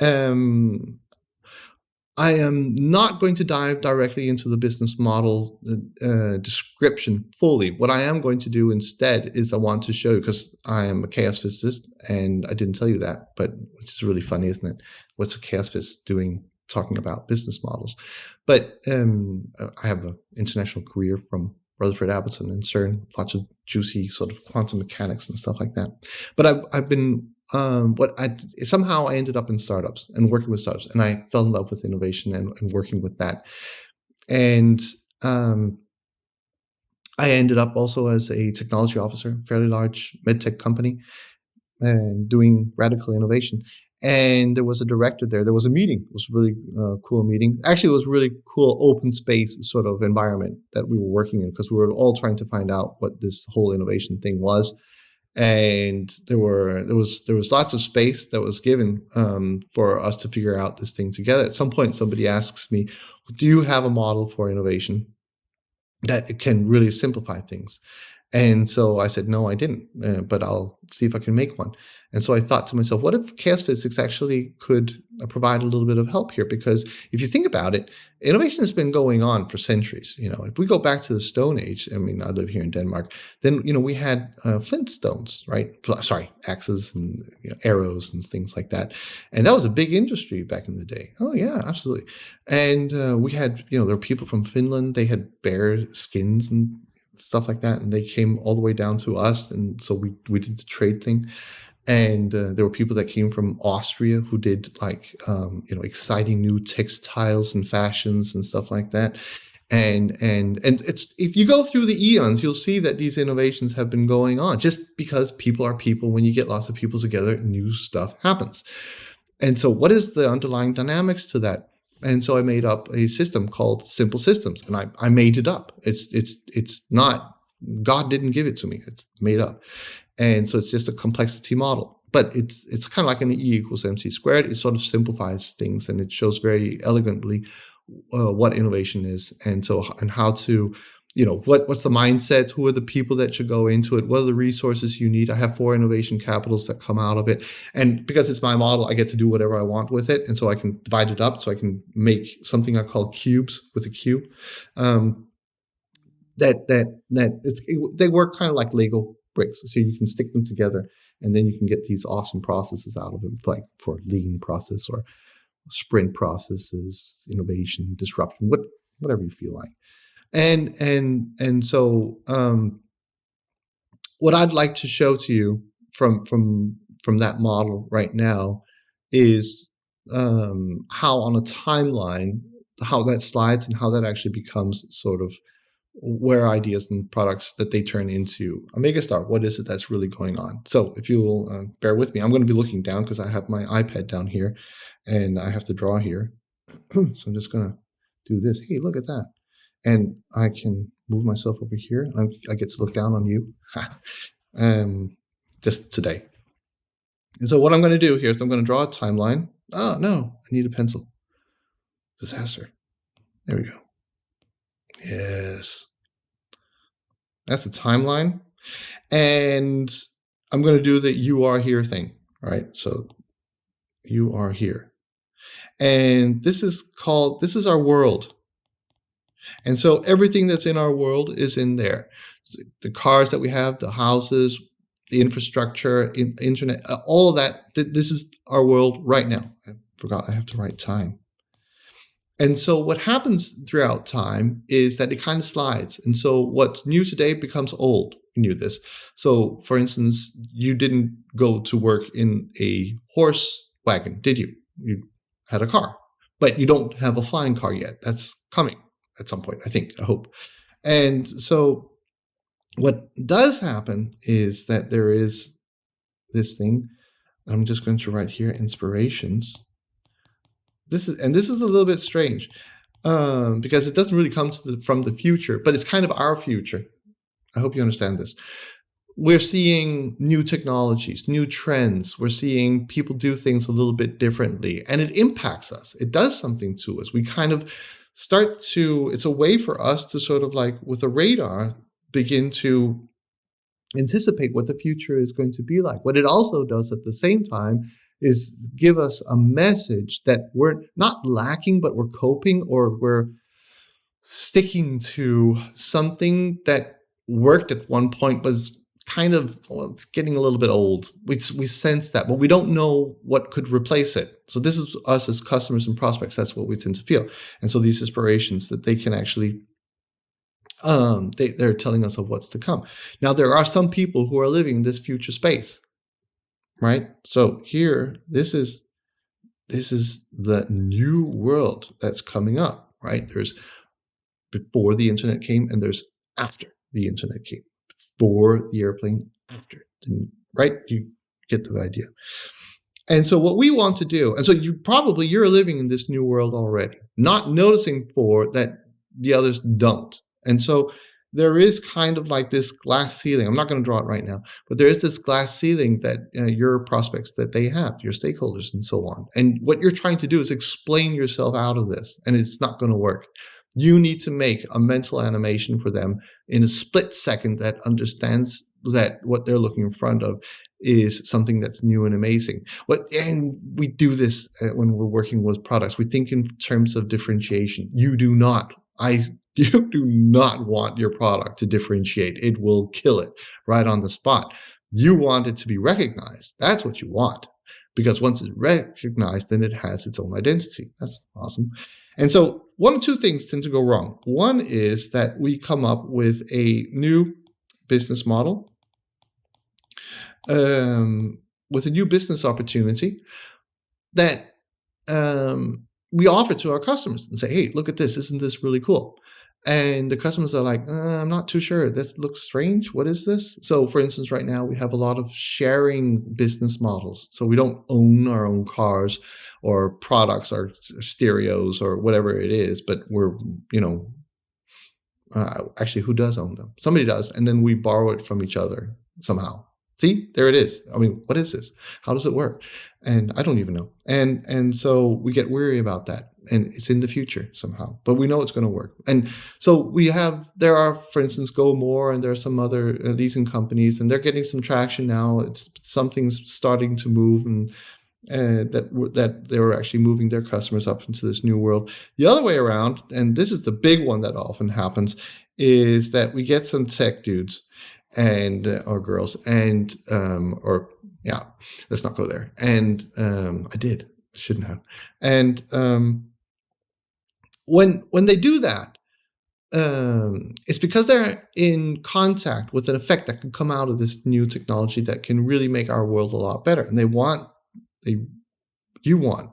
Um, I am not going to dive directly into the business model description fully. What I am going to do instead is I want to show you, because I am a chaos physicist, and I didn't tell you that, but which is really funny, isn't it? What's a chaos physicist doing talking about business models? But I have an international career from Rutherford Appleton and CERN, lots of juicy sort of quantum mechanics and stuff like that. But I've been somehow I ended up in startups and working with startups, and I fell in love with innovation and working with that. And I ended up also as a technology officer, fairly large medtech company, and doing radical innovation. And there was a director there. There was a meeting. It was a really cool meeting. Actually, it was a really cool open space sort of environment that we were working in, because we were all trying to find out what this whole innovation thing was. And there was lots of space that was given for us to figure out this thing together. At some point, somebody asks me, "Do you have a model for innovation that can really simplify things?" And so I said, "No, I didn't, but I'll see if I can make one." And so I thought to myself, what if chaos physics actually could provide a little bit of help here? Because if you think about it, innovation has been going on for centuries. If we go back to the Stone Age, I mean, I live here in Denmark, then, we had flintstones, right? Sorry, axes and arrows and things like that. And that was a big industry back in the day. Oh, yeah, absolutely. And we had, there were people from Finland, they had bear skins and stuff like that, and they came all the way down to us, and so we did the trade thing. And there were people that came from Austria who did exciting new textiles and fashions and stuff like that. And it's, if you go through the eons, you'll see that these innovations have been going on. Just because people are people, when you get lots of people together, new stuff happens. And so what is the underlying dynamics to that? And so I made up a system called Simple Systems, and I made it up. It's not, God didn't give it to me. It's made up. And so it's just a complexity model, but it's kind of like an E equals MC squared. It sort of simplifies things, and it shows very elegantly what innovation is, and how to, what's the mindset, who are the people that should go into it, what are the resources you need. I have 4 innovation capitals that come out of it, and because it's my model, I get to do whatever I want with it, and so I can divide it up, so I can make something I call cubes with a cube. They work kind of like Lego bricks, so you can stick them together, and then you can get these awesome processes out of them, like for lean process or sprint processes, innovation, disruption, whatever you feel like. And so what I'd like to show to you from that model right now is how on a timeline, how that slides and how that actually becomes sort of where ideas and products that they turn into a megastar. What is it that's really going on? So if you will bear with me, I'm going to be looking down because I have my iPad down here and I have to draw here. So I'm just going to do this. Hey, look at that. And I can move myself over here. And I get to look down on you just today. And so what I'm going to do here is I'm going to draw a timeline. Oh, no, I need a pencil. Disaster. There we go. Yes. That's the timeline. And I'm going to do the "you are here" thing, right? So you are here. And this is our world. And so everything that's in our world is in there. The cars that we have, the houses, the infrastructure, internet, all of that. This is our world right now. I forgot I have to write time. And so what happens throughout time is that it kind of slides. And so what's new today becomes old. You knew this. So for instance, you didn't go to work in a horse wagon, did you? You had a car, but you don't have a flying car yet. That's coming at some point, I hope. And so what does happen is that there is this thing. I'm just going to write here, inspirations. This is a little bit strange because it doesn't really come from the future, but it's kind of our future. I hope you understand this. We're seeing new technologies, new trends. We're seeing people do things a little bit differently, and it impacts us. It does something to us. We kind of it's a way for us to sort of like with a radar begin to anticipate what the future is going to be like. What it also does at the same time is give us a message that we're not lacking, but we're coping, or we're sticking to something that worked at one point, but it's kind of, well, it's getting a little bit old. We sense that, but we don't know what could replace it. So this is us as customers and prospects. That's what we tend to feel. And so these inspirations that they can actually, they're telling us of what's to come. Now, there are some people who are living in this future space, right? So here, this is the new world that's coming up, right? There's before the internet came, and there's after the internet came. Before the airplane, after, right? You get the idea. And so what we want to do, and so you're living in this new world already, not noticing for that the others don't. And so there is kind of like this glass ceiling. I'm not going to draw it right now, but there is this glass ceiling that your prospects, that they have, your stakeholders and so on. And what you're trying to do is explain yourself out of this, and it's not going to work. You need to make a mental animation for them in a split second that understands that what they're looking in front of is something that's new and amazing. And we do this when we're working with products. We think in terms of differentiation. You do not. You do not want your product to differentiate. It will kill it right on the spot. You want it to be recognized. That's what you want. Because once it's recognized, then it has its own identity. That's awesome. And so one or two things tend to go wrong. One is that we come up with a new business model, with a new business opportunity that we offer to our customers and say, hey, look at this. Isn't this really cool? And the customers are like, I'm not too sure. This looks strange. What is this? So for instance, right now we have a lot of sharing business models. So we don't own our own cars or products or stereos or whatever it is, but we're, actually, who does own them? Somebody does. And then we borrow it from each other somehow. See, there it is. I mean, what is this? How does it work? And I don't even know. And so we get weary about that. And it's in the future somehow, but we know it's going to work. And so there are, for instance, Go More, and there are some other leasing companies, and they're getting some traction now. Something's starting to move, and that they're actually moving their customers up into this new world. The other way around, and this is the big one that often happens, is that we get some tech dudes and or girls, and let's not go there. And I shouldn't have. And when they do that, it's because they're in contact with an effect that can come out of this new technology that can really make our world a lot better. And you want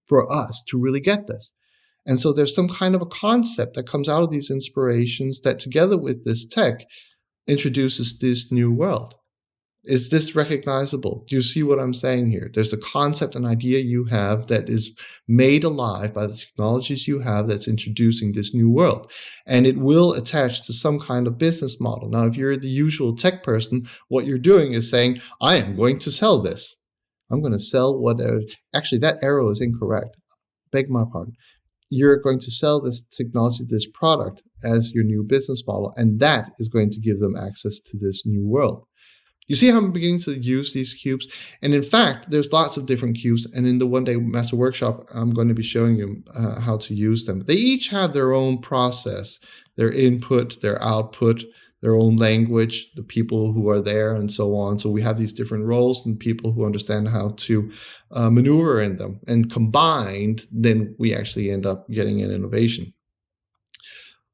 for us to really get this. And so there's some kind of a concept that comes out of these inspirations that, together with this tech, introduces this new world. Is this recognizable? Do you see what I'm saying here? There's a concept, an idea you have that is made alive by the technologies you have that's introducing this new world. And it will attach to some kind of business model. Now, if you're the usual tech person, what you're doing is saying, I am going to sell this. I'm going to sell whatever. Actually, that arrow is incorrect. Beg my pardon. You're going to sell this technology, this product, as your new business model. And that is going to give them access to this new world. You see how I'm beginning to use these cubes? And in fact, there's lots of different cubes. And in the one-day master workshop, I'm going to be showing you how to use them. They each have their own process, their input, their output, their own language, the people who are there, and so on. So we have these different roles and people who understand how to maneuver in them. And combined, then we actually end up getting an innovation.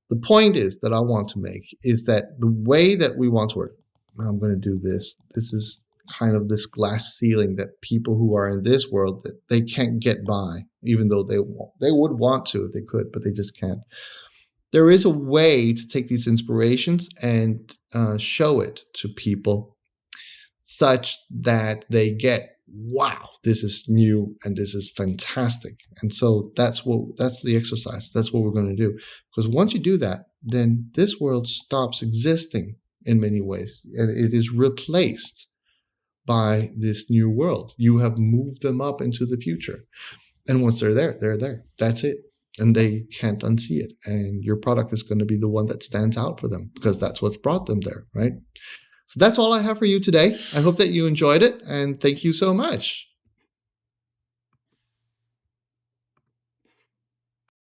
The point is that I want to make is that the way that we want to work, I'm going to do this. This is kind of this glass ceiling that people who are in this world, that they can't get by, even though they would want to if they could, but they just can't. There is a way to take these inspirations and show it to people such that they get, wow, this is new and this is fantastic. And so that's the exercise. That's what we're going to do. Because once you do that, then this world stops existing in many ways, and it is replaced by this new world. You have moved them up into the future. And once they're there, they're there. That's it. And they can't unsee it. And your product is going to be the one that stands out for them, because that's what's brought them there, right? So that's all I have for you today. I hope that you enjoyed it, and thank you so much.